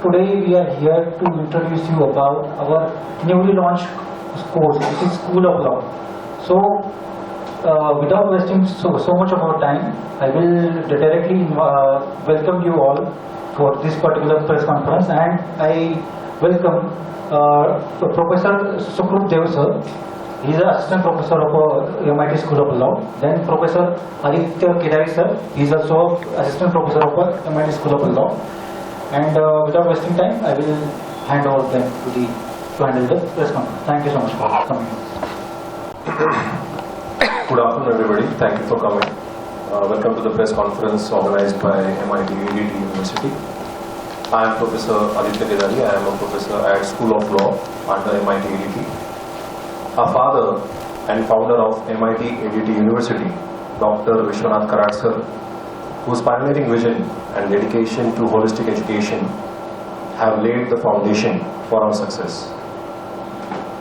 today we are here to introduce you about our newly launched course, which is School of Law. So, without wasting so much of our time, I will directly welcome you all for this particular press conference, and I welcome Professor Sukrut Dev sir. He is an assistant professor of MIT School of Law. Then Professor Aditya Kedari sir. He is also assistant professor of MIT School of Law. And without wasting time, I will hand over them to handle the press conference. Thank you so much for coming. Good afternoon, everybody. Thank you for coming. Welcome to the press conference organized by MIT-ADT University. I am Professor Aditya Kedari. I am a professor at School of Law under MIT-ADT. Our father and founder of MIT-ADT University, Dr. Vishwanath Karat sir, whose pioneering vision and dedication to holistic education have laid the foundation for our success.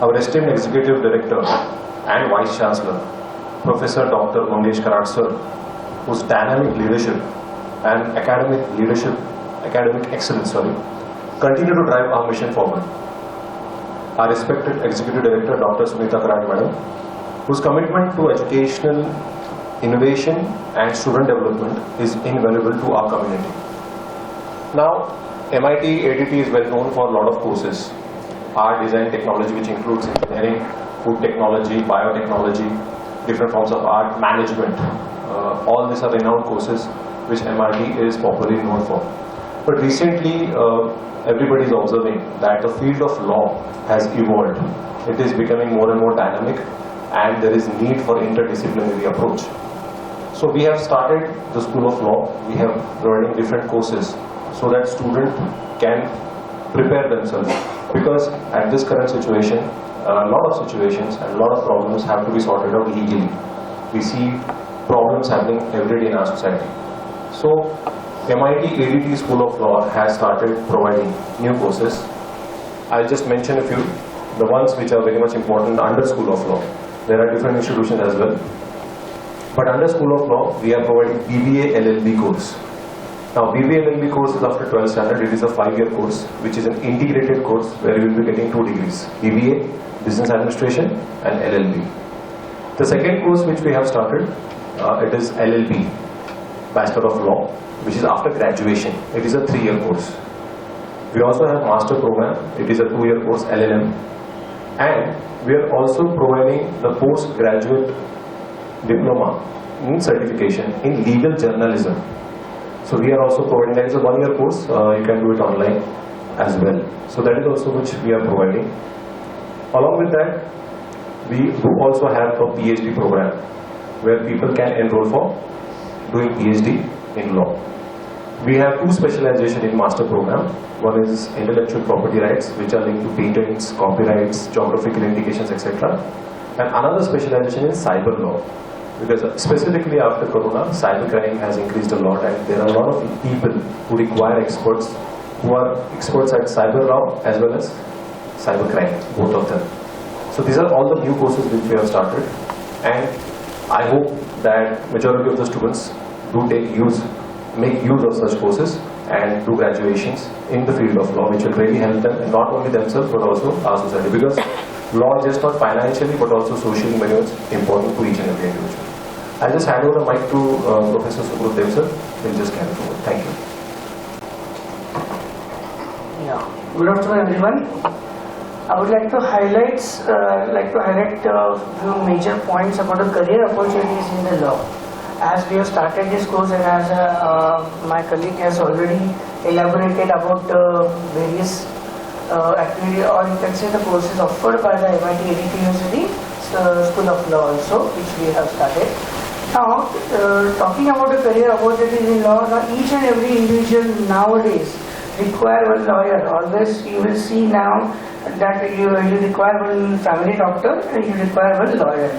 Our esteemed Executive Director and Vice Chancellor, Professor Dr. Mangesh Karat sir, whose dynamic leadership and academic excellence, continue to drive our mission forward. Our respected Executive Director, Dr. Sunita Karat madam, whose commitment to educational innovation and student development is invaluable to our community. Now, MIT-ADT is well known for a lot of courses. Art, design, technology, which includes engineering, food technology, biotechnology, different forms of art, management. All these are renowned courses which MIT is popularly known for. But recently, everybody is observing that the field of law has evolved. It is becoming more and more dynamic, and there is need for interdisciplinary approach. So we have started the School of Law. We have providing different courses so that students can prepare themselves, because at this current situation, a lot of situations and a lot of problems have to be sorted out legally. We see problems happening every day in our society. So MIT-ADT School of Law has started providing new courses. I'll just mention a few, the ones which are very much important under School of Law. There are different institutions as well. But under School of Law, we are providing BBA LLB course. Now, BBA LLB course is after 12th standard. It is a 5-year course, which is an integrated course where you will be getting 2 degrees, BBA, Business Administration, and LLB. The second course which we have started, it is LLB, Bachelor of Law, which is after graduation. It is a 3-year course. We also have Master Program. It is a 2-year course, LLM. And we are also providing the postgraduate diploma in certification in legal journalism. So we are also providing, that is a 1-year course, you can do it online as well. So that is also which we are providing. Along with that, we do also have a PhD program where people can enroll for doing PhD in law. We have 2 specializations in master program. One is intellectual property rights, which are linked to patents, copyrights, geographical indications, etc. And another specialization is cyber law, because specifically after Corona, cybercrime has increased a lot, and there are a lot of people who require experts, who are experts at cyber law as well as cybercrime, both of them. So these are all the new courses which we have started, and I hope that majority of the students do make use of such courses and do graduations in the field of law, which will really help them, and not only themselves but also our society, because law is just not financially but also socially very much important to each and every individual. I'll just hand over the mic to Professor Sukrut Dev sir. He'll just carry forward. Thank you. Yeah. Good afternoon, everyone. I would like to highlight a few major points about the career opportunities in the law. As we have started this course, and as my colleague has already elaborated about various activities, or you can say the courses offered by the MIT-ADT University School of Law also, which we have started. Now, talking about the career opportunities in law, now each and every individual nowadays require one lawyer. Always you will see now that you require one family doctor and you require one lawyer.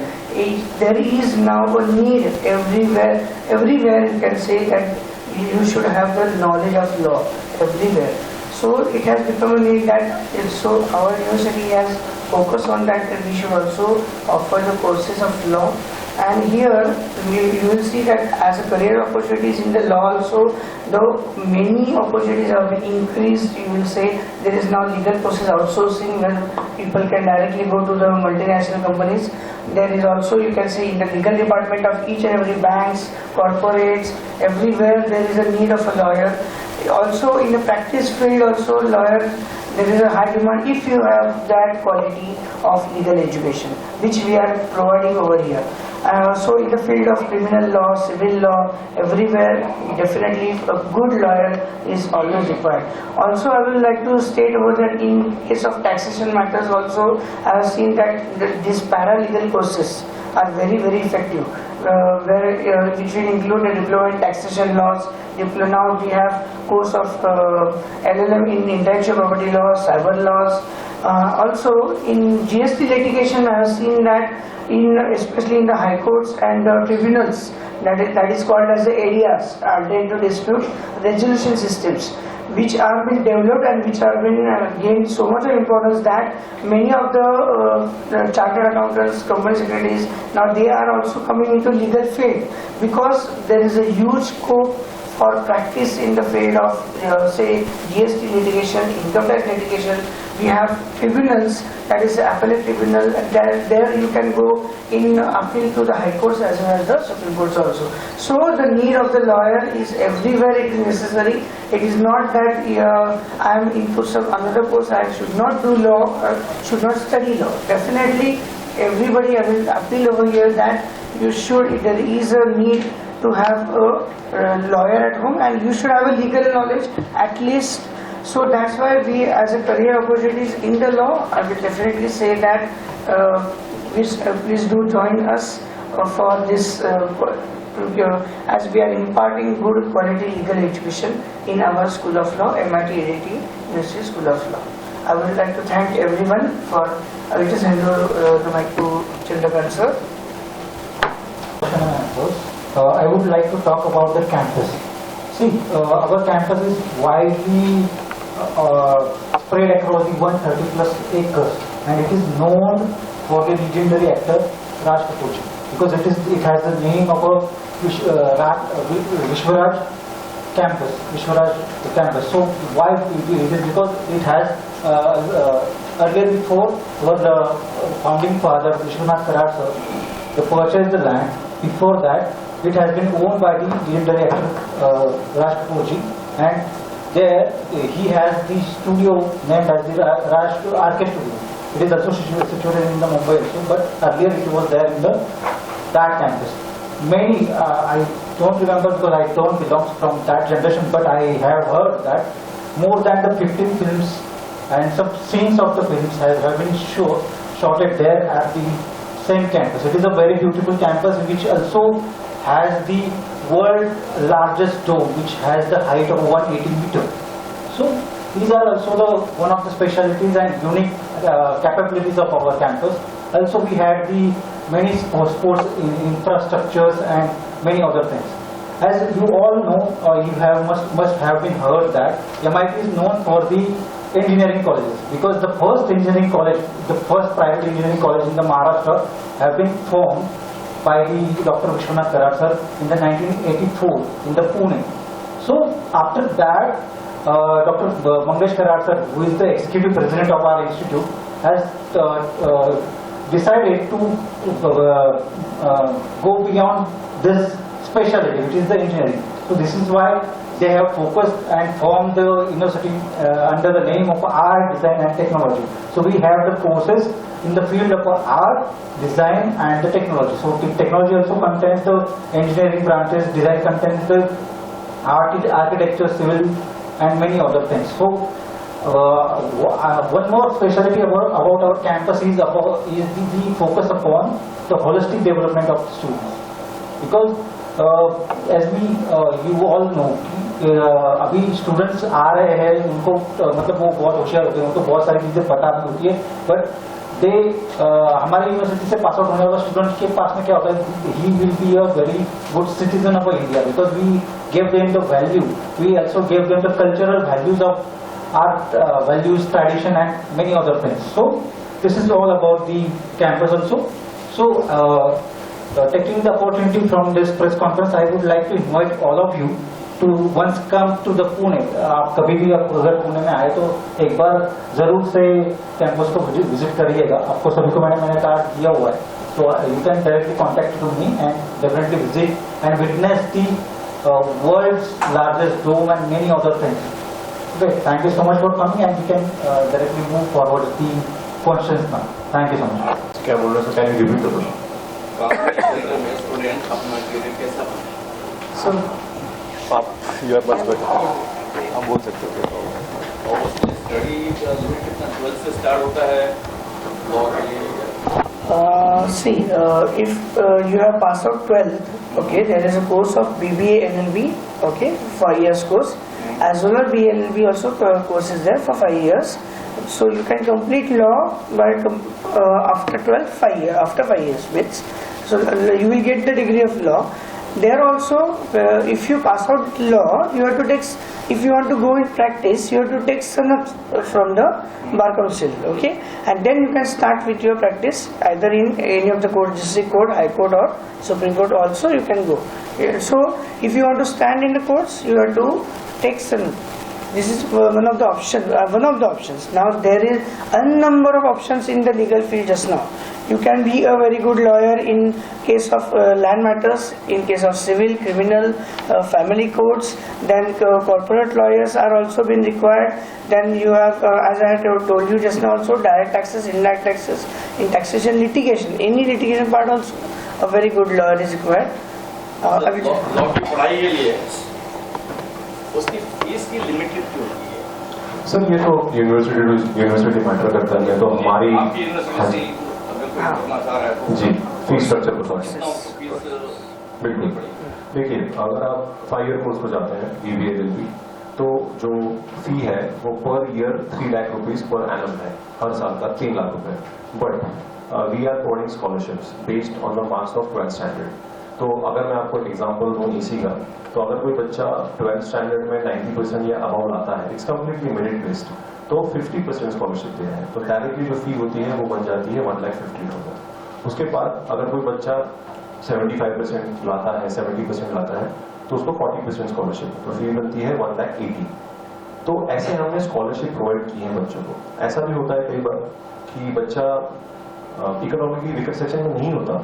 There is now a need everywhere you can say that you should have the knowledge of law everywhere. So it has become a need that, so our university has focused on that we should also offer the courses of law And here you will see that as a career opportunities in the law also, though many opportunities have been increased, you will say there is now legal process outsourcing where people can directly go to the multinational companies. There is also, you can say, in the legal department of each and every banks, corporates, everywhere there is a need of a lawyer. Also in the practice field also, lawyer, there is a high demand if you have that quality of legal education, which we are providing over here. So in the field of criminal law, civil law, everywhere definitely a good lawyer is always required. Also I would like to state over that in case of taxation matters also, I have seen that these paralegal courses are very effective, which will include a diploma in taxation laws. Now we have course of LLM in intellectual property laws, cyber laws. Also in GST litigation, I have seen that especially in the high courts and tribunals, that is called as the ADRs, Alternative Dispute Resolution Systems, which are being developed and which have been gained so much of importance that many of the chartered accountants, company secretaries, now they are also coming into legal field because there is a huge scope for practice in the field of say GST litigation, income tax litigation. We have tribunals, that is the appellate tribunal, and there you can go in appeal to the high courts as well as the Supreme Courts also. So the need of the lawyer is everywhere it is necessary. It is not that I am into some another course, I should not do law, should not study law. Definitely everybody, I will appeal over here that you should, if there is a need to have a lawyer at home, and you should have a legal knowledge at least. So that's why we, as a career opportunities in the law, I will definitely say that please do join us for this as we are imparting good quality legal education in our School of Law, MIT-ADT University School of Law. I would like to thank everyone for, I will just hand over the mic to Chandrakant sir. I would like to talk about the campus. See, our campus is widely spread across the 130 plus acres, and it is known for the legendary actor Raj Kapoor, because it has the name of a Vishwaraj campus. So why it is because it has earlier before was the founding father Vishwanath Karar sir, they purchased the land. Before that, it has been owned by the legendary actor Raj Kapoor, and there he has the studio named as the Raj Arcade Studio. It is also situated in the Mumbai also, but earlier it was there in that campus. Many, I don't remember because I don't belong from that generation, but I have heard that more than the 15 films and some scenes of the films have been shot there at the same campus. It is a very beautiful campus which also has the world's largest dome, which has the height of 180 meters. So these are also one of the specialties and unique capabilities of our campus. Also we had the many sports infrastructures and many other things. As you all know, you must have been heard that MIT is known for the engineering colleges, because the first engineering college, the first private engineering college in the Maharashtra have been formed by the Dr. Vishwanath Karar sir in the 1984 in the Pune. So after that, Dr. Mangesh Karar sir, who is the executive president of our institute, has decided to go beyond this specialty, which is the engineering. So this is why they have focused and formed the university under the name of art, design and technology. So we have the courses in the field of art, design and the technology. So the technology also contains the engineering branches, design contains the architecture, civil and many other things. So one more specialty about our campus is the focus upon the holistic development of the students. Because as you all know, अभी students आ रहे हैं, उनको मतलब वो बहुत होशियार होते हैं, उनको बहुत सारी चीज़ें पता भी होती है, बट हमारे यूनिवर्सिटी से पास आउट होने वाला स्टूडेंट के पास में क्या होता है, he will be a very good citizen of India, because we give them the value, we also give them the cultural values of art values, tradition and many other things. So this is all about the campus also. So taking the opportunity from this press conference, I would like to invite all of you to once come to the Pune. आप कभी भी अगर पुणे में आए तो एक बार जरूर से कैंपस को विजिट करिएगा. आपको सभी को मैंने कार्ड दिया हुआ है, so you can directly contact to me and definitely visit and witness the world's largest dome and many other things. Okay, thank you so much for coming and we can directly move forward the questions now. Thank you so much. क्या बोल रहे हैं? Can you repeat the student अपना career कैसा बना? So, आप you are much better, आप बोल सकते हो. और स्टडी का लिमिट कितना 12 से स्टार्ट होता है लॉ के लिए? see, if you have passed out 12th, okay, there is a course of BBA NLB, okay, 5 years course, as well as BLLB also course is there for 5 years. So you can complete law by after 12, 5 years, after 5 years, which so you will get the degree of law. There also, if you pass out law, you have to take. If you want to go in practice, you have to take some from the bar council, okay, and then you can start with your practice either in any of the court, district court, high court, or supreme court. Also, you can go. So, if you want to stand in the courts, you have to take some. This is one of the options. Now there is a number of options in the legal field just now. You can be a very good lawyer in case of land matters, in case of civil, criminal, family courts. Then corporate lawyers are also been required. Then you have, as I had told you just now, also direct taxes, indirect taxes, in taxation litigation. Any litigation part also, a very good lawyer is required. Law की पढ़ाई के लिए उसकी fees की limited क्यों होती है? Sir ये तो यूनिवर्सिटी मैटर करता है. तो हमारी आपकी यूनिवर्सिटी अगर कोई करना चाह रहा है तो जी फीस स्ट्रक्चर बताएं. कितना उसकी फीस बिल्कुल. देखिए, अगर आप 5 ईयर कोर्स को जाते हैं BBA LLB, तो जो फी है वो per year 3 lakh rupees per annum है, हर साल का 3 लाख रुपए. But we are providing scholarships based on the marks of 12th standard. तो अगर मैं आपको एक एग्जांपल दूं इसी का, तो अगर कोई बच्चा 12th स्टैंडर्ड में 90% या अबव लाता है, इट्स कम्प्लीटली मेरिट बेस्ड, तो 50% स्कॉलरशिप दे रहे हैं. तो डायरेक्टली जो फी होती है वो बन जाती है 1,50,000. उसके बाद अगर कोई बच्चा 75% लाता है, 70% लाता है, तो उसको 40% स्कॉलरशिप, तो फी बनती है 1,80,000. तो ऐसे हमने स्कॉलरशिप प्रोवाइड की है बच्चों को. ऐसा भी होता है कई बार कि बच्चा इकोनॉमिकली वीकर सेक्शन में नहीं होता,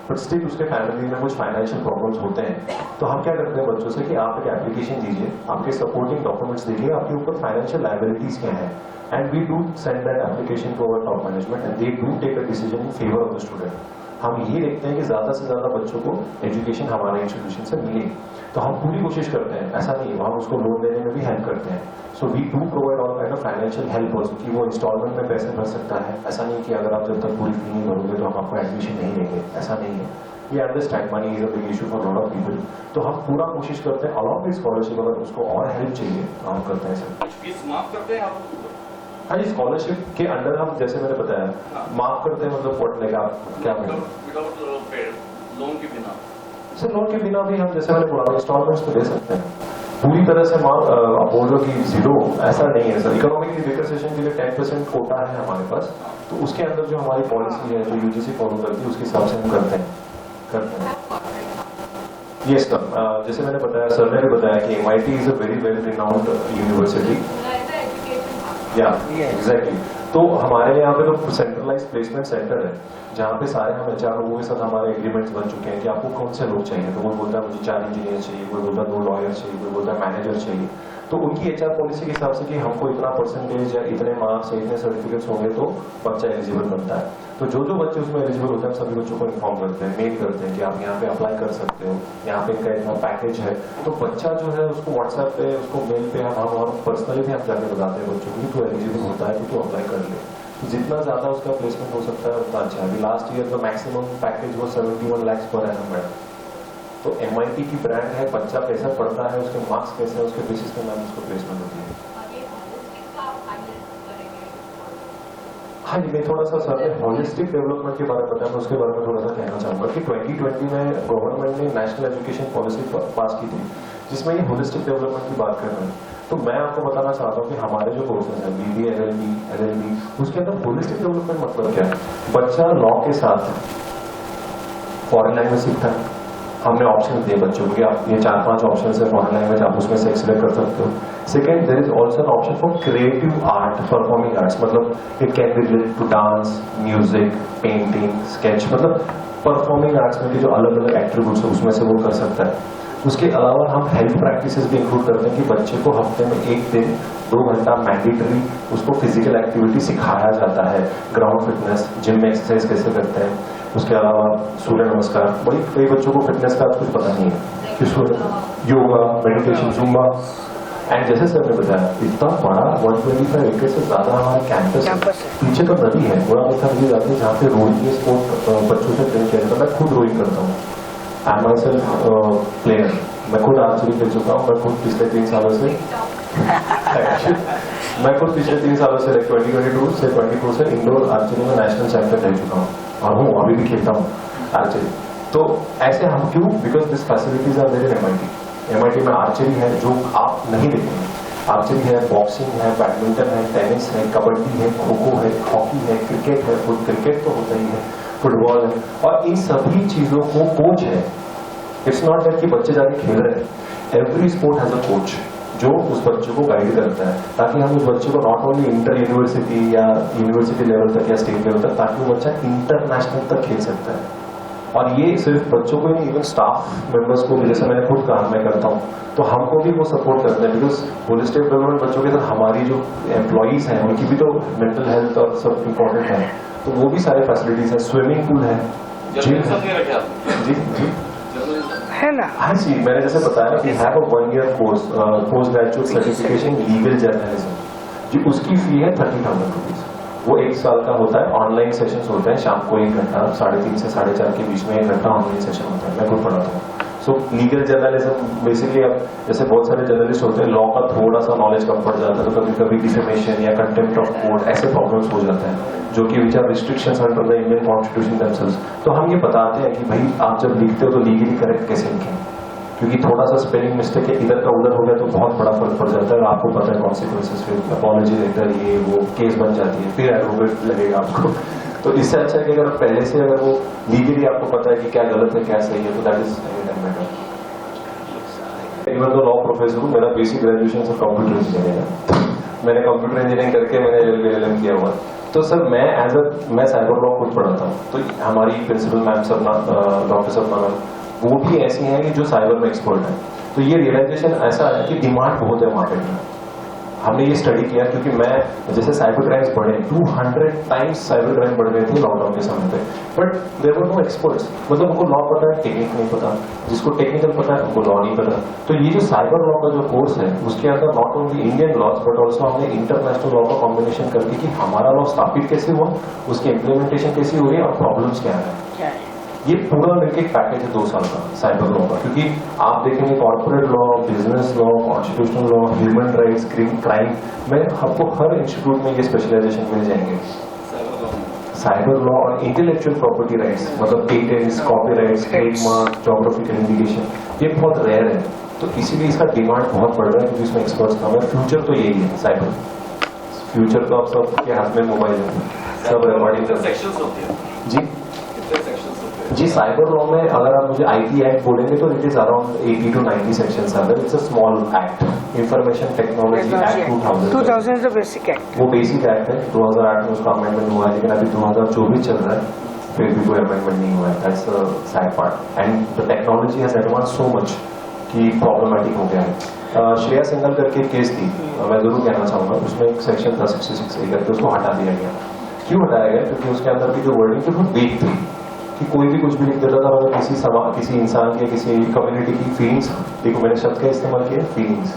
बट स्टिल उसके फैमिली में कुछ फाइनेंशियल प्रॉब्लम्स होते हैं. तो हम क्या करते हैं बच्चों से कि आप एक एप्लीकेशन दीजिए, आपके सपोर्टिंग डॉक्यूमेंट्स देखिए, आपके ऊपर फाइनेंशियल लायबिलिटीज क्या है, and we do send that application to our top management and they do take a decision in favour of the student. हम ये देखते हैं कि ज्यादा से ज्यादा बच्चों को एजुकेशन हमारे इंस्टीट्यूशन से मिले, तो हम पूरी कोशिश करते हैं. ऐसा नहीं है, हम उसको लोन देने में भी हेल्प करते हैं. So we do provide all kind of financial help also, कि वो इंस्टॉलमेंट में पैसे भर सकता है. ऐसा नहीं कि अगर आप जब तक पूरी फी नहीं भरोगे तो हम आपको एडमिशन नहीं देंगे, ऐसा नहीं है. We understand money is a big issue for lot of people. तो हम पूरा कोशिश करते हैं अलॉन्ग विद स्कॉलरशिप, अगर उसको और हेल्प चाहिए तो हम करते हैं सर. फीस माफ करते हैं आप? हाँ जी, स्कॉलरशिप के अंडर हम जैसे मैंने बताया माफ करते हैं. मतलब व्हाट लाइक आप क्या विदाउट लोन के बिना? सर लोन के बिना भी हम जैसे मैंने बोला इंस्टॉलमेंट्स तो दे सकते हैं. पूरी तरह से आप बोल रहे हो कि जीरो, ऐसा नहीं है सर. इकोनॉमिकली वीकर सेक्शन के लिए 10% कोटा है हमारे पास, तो उसके अंदर जो हमारी पॉलिसी है, जो UGC फॉलो करती है, उसके हिसाब से हम करते हैं. यस सर, जैसे मैंने बताया, सर ने भी बताया कि MIT is a very well renowned university. या एग्जैक्टली. तो हमारे यहाँ पे तो सेंट्रलाइज प्लेसमेंट सेंटर है, जहाँ पे सारे हम HR लोगों के साथ हमारे एग्रीमेंट्स बन चुके हैं कि आपको कौन से लोग चाहिए. तो कोई बोलता है मुझे 4 इंजीनियर चाहिए, कोई बोलता है 2 लॉयर चाहिए, कोई बोलता है मैनेजर चाहिए. तो उनकी HR पॉलिसी के हिसाब से कि हमको इतना परसेंटेज या इतने मार्क्स या इतने सर्टिफिकेट्स होंगे तो बच्चा एलिजिबल बनता है. तो जो बच्चे उसमें एलिजिबल होते हैं सभी बच्चों को इन्फॉर्म करते हैं, मेल करते हैं कि आप यहाँ पे अप्लाई कर सकते हो, यहाँ पे इनका इतना पैकेज है. तो बच्चा जो है उसको व्हाट्सएप पे, उसको मेल पे हम और पर्सनली भी हम जाके बताते हैं बच्चों को तो एलिजिबल होता है तो अप्लाई कर ले. जितना ज्यादा उसका प्लेसमेंट हो सकता है उतना अच्छा है. अभी लास्ट ईयर का मैक्सिमम पैकेज वो 71 लाख पर एनम है. तो MIT की ब्रांड है, बच्चा कैसा पढ़ता है, उसके मार्क्स कैसे है, उसके बेसिस पे मैम उसको प्लेसमेंट होती है. हाँ जी, मैं थोड़ा सा सर ने होलिस्टिक डेवलपमेंट के बारे में बताया, मैं उसके बारे में थोड़ा सा कहना चाहूंगा कि 2020 में गवर्नमेंट ने नेशनल एजुकेशन पॉलिसी पास की थी जिसमें ये होलिस्टिक डेवलपमेंट की बात कर रहे हैं. तो मैं आपको बताना चाहता हूँ कि हमारे जो कोर्सेज हैं BBA LLB उसके अंदर होलिस्टिक डेवलपमेंट मतलब क्या है. बच्चा लॉ के साथ फॉरेन लैंग्वेज सीखता है, हमने ऑप्शन दिए बच्चों को कि आप ये 4-5 ऑप्शन है फॉरेन लैंग्वेज, आप उसमें से सिलेक्ट कर सकते हो. Second, there is also an option for creative art, performing arts, मतलब it can be related to dance, music, painting, sketch, मतलब परफॉर्मिंग आर्ट्स में जो अलग अलग एट्रीब्यूट्स है उसमें से वो कर सकता है. उसके अलावा हम हेल्थ प्रैक्टिसेस भी इंक्लूड करते हैं कि बच्चे को हफ्ते में 1 दिन 2 घंटा मैंडेटरी उसको फिजिकल एक्टिविटी सिखाया जाता है, ग्राउंड फिटनेस, जिम में एक्सरसाइज कैसे करते हैं. उसके अलावा सूर्य नमस्कार, बड़ी कई बच्चों को फिटनेस का कुछ पता नहीं है कि योगा, मेडिटेशन, जुम्बा. एंड जैसे सर ने बताया इतना बड़ा 125 एकड़ से ज्यादा हमारा कैंपस है. पीछे तो नदी है, बड़ा पत्थर भी जाते हैं जहाँ पे रोइंग स्पोर्ट बच्चों से ट्रेन किया जाता है. मैं खुद रोइंग करता हूँ, I am my self player. मैं खुद आर्चरी खेल चुका हूँ. मैं खुद पिछले 3 सालों से लाइक 2022 से 24 से इंडोर आर्चरी में नेशनल चैंपियन रह चुका हूँ और हूँ अभी भी खेलता हूँ आर्चरी. तो ऐसे हम क्यों, because this facilities are there in MIT में आर्चरी है जो आप नहीं देखेंगे. आर्चरी है, बॉक्सिंग है, बैडमिंटन है, टेनिस है, कबड्डी है, खो खो है, हॉकी है, क्रिकेट है, क्रिकेट तो होता ही है, फुटबॉल है, और इन सभी चीजों को कोच है. इट्स नॉट दैट कि बच्चे जाके खेल रहे हैं. Every sport has a coach जो उस बच्चे को गाइड करता है, ताकि हम उस बच्चे को नॉट ओनली इंटर यूनिवर्सिटी या यूनिवर्सिटी लेवल तक या स्टेट लेवल तक, ताकि वो बच्चा इंटरनेशनल तक खेल सकता है. और ये सिर्फ बच्चों को ही नहीं, इवन स्टाफ मेंबर्स को भी, जैसे मैंने खुद कहा मैं करता हूँ, तो हमको भी वो सपोर्ट करते हैं. बिकॉज होलिस्टिक डेवलपमेंट बच्चों के साथ हमारी जो एम्प्लॉइज हैं उनकी भी तो मेंटल हेल्थ और सब इम्पोर्टेंट है. तो वो भी सारे फैसिलिटीज है, स्विमिंग पूल है, जिम है. जी है ना. हाँ जी, मैंने जैसे बताया कि have a 1 year course, post graduate certification legal journalism, जी उसकी फी है 30,000 रुपीज. वो 1 साल का होता है. ऑनलाइन सेशंस होते हैं शाम को 1 घंटा, 3:30 से 4:30 के बीच में 1 घंटा ऑनलाइन सेशन होता है. मैं खुद पढ़ाता हूँ. सो लीगल जर्नलिज्म बेसिकली, अब जैसे बहुत सारे जर्नलिस्ट होते हैं, लॉ का थोड़ा सा नॉलेज कम पड़ जाता है, तो कभी कभी डिफेमेशन या कंटेम्प्ट ऑफ कोर्ट ऐसे प्रॉब्लम्स हो जाते हैं जो कि which are restrictions under the Indian constitution themselves. तो हम ये बताते हैं कि भाई आप जब लिखते हो तो लीगली करेक्ट कैसे लिखें, क्योंकि थोड़ा सा स्पेलिंग मिस्टेक है, इधर का उधर हो गया तो बहुत बड़ा फर्क पड़ जाता है. आपको पता है कॉन्सिक्वेंसेस, फिर अपॉलॉजी लेटर, ये वो केस बन जाती है, फिर एडवोकेट लगेगा आपको. तो इससे अच्छा है कि अगर पहले से अगर वो लीगली आपको पता है कि क्या गलत है क्या सही है, तो दैट इज बेटर. इवन तो लॉ प्रोफेसर हूँ, मेरा बेसिक ग्रेजुएशन से कंप्यूटर इंजीनियरिंग है. मैंने कंप्यूटर इंजीनियरिंग करके मैंने LLM किया हुआ. तो सर मैं साइबर लॉ खुद पढ़ाता हूँ. तो हमारी प्रिंसिपल मैम सपना, डॉक्टर सपना मैम, वो भी ऐसी हैं कि जो साइबर में एक्सपर्ट है. तो ये रियलाइजेशन ऐसा है कि डिमांड बहुत है मार्केट में. हमने ये स्टडी किया क्योंकि मैं जैसे साइबर क्राइम्स बढ़े, 200 टाइम्स साइबर क्राइम बढ़ गए थे लॉकडाउन के समय पे, but there were no experts. मतलब उनको लॉ पता है, टेक्निक नहीं पता. जिसको टेक्निकल पता है उनको लॉ नहीं पता. तो ये जो साइबर लॉ का जो कोर्स है उसके अंदर not only Indian laws but also हमने इंटरनेशनल लॉ का कॉम्बिनेशन करके कि हमारा लॉ स्थापित कैसे हुआ, उसकी इम्प्लीमेंटेशन कैसी हो रही है और प्रॉब्लम्स क्या है. ये पूरा मिलकर एक पैकेज है 2 साल का साइबर लॉ का. क्योंकि आप देखेंगे corporate law, business law, constitutional law, human rights, crime में आपको हर इंस्टीट्यूट में ये स्पेशलाइजेशन मिल जाएंगे. साइबर लॉ और इंटेलेक्चुअल प्रॉपर्टी राइट्स, मतलब patents, copyrights, trademark, geographical indication, ये बहुत रेयर है. तो इसीलिए इसका डिमांड बहुत बढ़ रहा है क्योंकि इसमें एक्सपर्ट्स कम है. फ्यूचर तो यही है साइबर. फ्यूचर तो आप सबके हाथ में मोबाइल है, सब रिकॉर्डिंग सेक्शंस होते हैं. जी जी, साइबर लॉ में अगर आप मुझे IT एक्ट बोलेंगे तो it is around 80 to 90 sections are there. It's a small act. Information technology act 2000 is the basic act. वो बेसिक एक्ट है. 2008 में उसका अमेंडमेंट हुआ है, लेकिन अभी 2024 चल रहा है, फिर भी कोई अमेंडमेंट नहीं हुआ है. That's the sad part. And the technology has advance so much कि प्रॉब्लमेटिक हो गया है. श्रेया सिंघल करके केस थी, मैं जरूर कहना चाहूंगा, उसमें एक सेक्शन था 66A करके, उसको हटा दिया गया. क्यों हटाया गया? क्योंकि उसके अंदर की जो वर्डिंग थी वो वीक थी कि कोई भी कुछ भी लिख देता था. अगर किसी इंसान के, किसी कम्युनिटी की फीलिंग्स, देखो मैंने शब्द का इस्तेमाल किया, फीलिंग्स,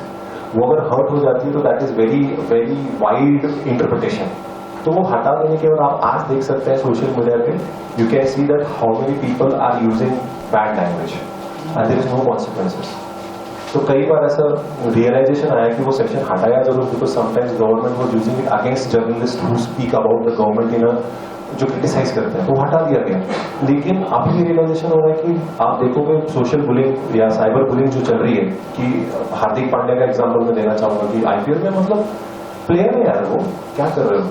वो अगर हर्ट हो जाती है तो that is very very wide interpretation. तो वो हटा देने के बाद आप आज देख सकते हैं सोशल मीडिया पे, you can see that how many people are using bad language and there is no consequences. तो कई बार ऐसा रियलाइजेशन आया कि वो सेक्शन हटाया जरूर, because sometimes government was using it against journalist who speak about the government in a, जो criticise करते हैं, तो हटा दिया गया. लेकिन अभी रियलाइजेशन हो रहा है कि आप देखोगे सोशल बुलिंग या साइबर बुलिंग जो चल रही है, कि हार्दिक पांड्या का एग्जांपल मैं देना चाहूंगा कि IPL में मतलब प्लेयर है यार, वो क्या कर रहे हो,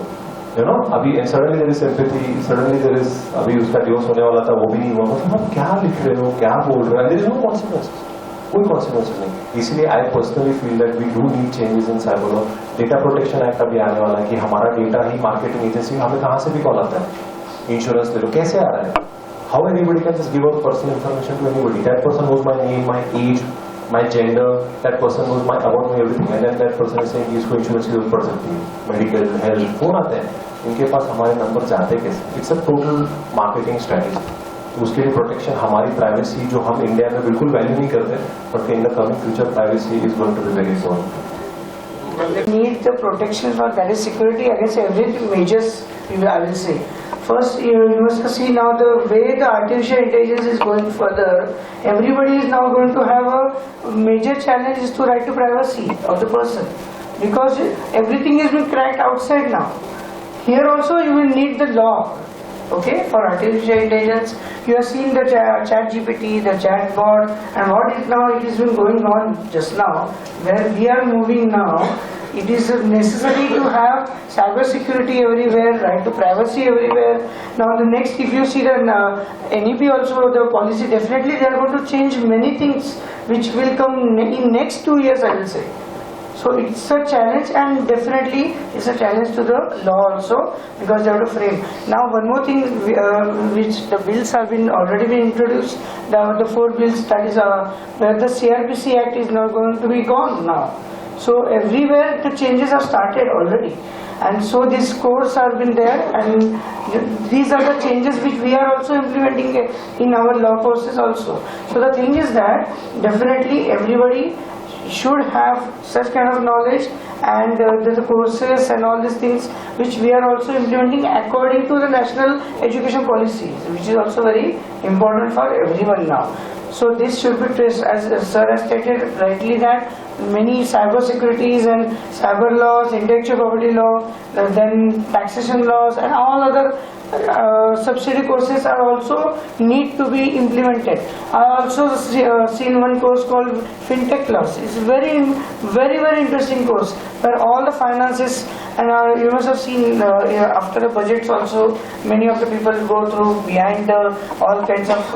You know, अभी suddenly there is sympathy, suddenly there is अभी उसका divorce होने वाला था वो भी नहीं हुआ, मतलब आप क्या लिख रहे हो, क्या बोल रहे हो, and there is no consequences, कोई consequences नहीं. इसलिए I personally feel that we do need changes in cyber law. Data Protection Act अभी आने वाला है कि हमारा डेटा ही मार्केटिंग एजेंसी हमें कहाँ से भी कॉल आता है, इंश्योरेंस ले लो, कैसे आ रहा है? How anybody can just give out personal information to anybody? That person knows my name, my age, my gender, that person knows about me everything, and then that person is saying कि इसको insurance की जरूरत पड़ सकती है, medical health phone आते हैं, इनके पास हमारे नंबर जाते कैसे? It's a total marketing strategy. उसके लिए प्रोटेक्शन, हमारी प्राइवेसी जो हम इंडिया में बिल्कुल वैल्यू नहीं करते, but in the coming future privacy is going to be very important. Need the protection for that is security against every measures. I will say. First, you must see now the way the artificial intelligence is going further. Everybody is now going to have a major challenge is to right to privacy of the person, because everything is being cracked outside now. Here also you will need the law. Okay, for artificial intelligence, you have seen the chat GPT, the chat bot, and what is now it has been going on just now. Where we are moving now, it is necessary to have cyber security everywhere, right to privacy everywhere. Now the next, if you see the NEP also, the policy, definitely they are going to change many things which will come in next 2 years, I will say. So it's a challenge, and definitely it's a challenge to the law also, because they have to frame. Now one more thing, which the bills have been already been introduced, the 4 bills, that is where the CRPC Act is now going to be gone now. So everywhere the changes have started already, and so these codes have been there, and these are the changes which we are also implementing in our law courses also. So the thing is that definitely everybody should have such kind of knowledge, and the courses and all these things which we are also implementing according to the national education policy, which is also very important for everyone now. So this should be traced, as sir has stated rightly, that many cyber securities and cyber laws, intellectual property law, then taxation laws and all other subsidy courses are also need to be implemented. I also seen one course called FinTech laws. It's very interesting course where all the finances, and you must have seen after the budgets also, many of the people go through behind all kinds of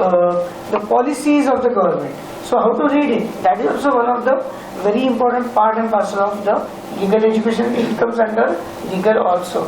the policies of the government. So how to read it? That is also one of the very important part and parcel of the legal education. It comes under legal also.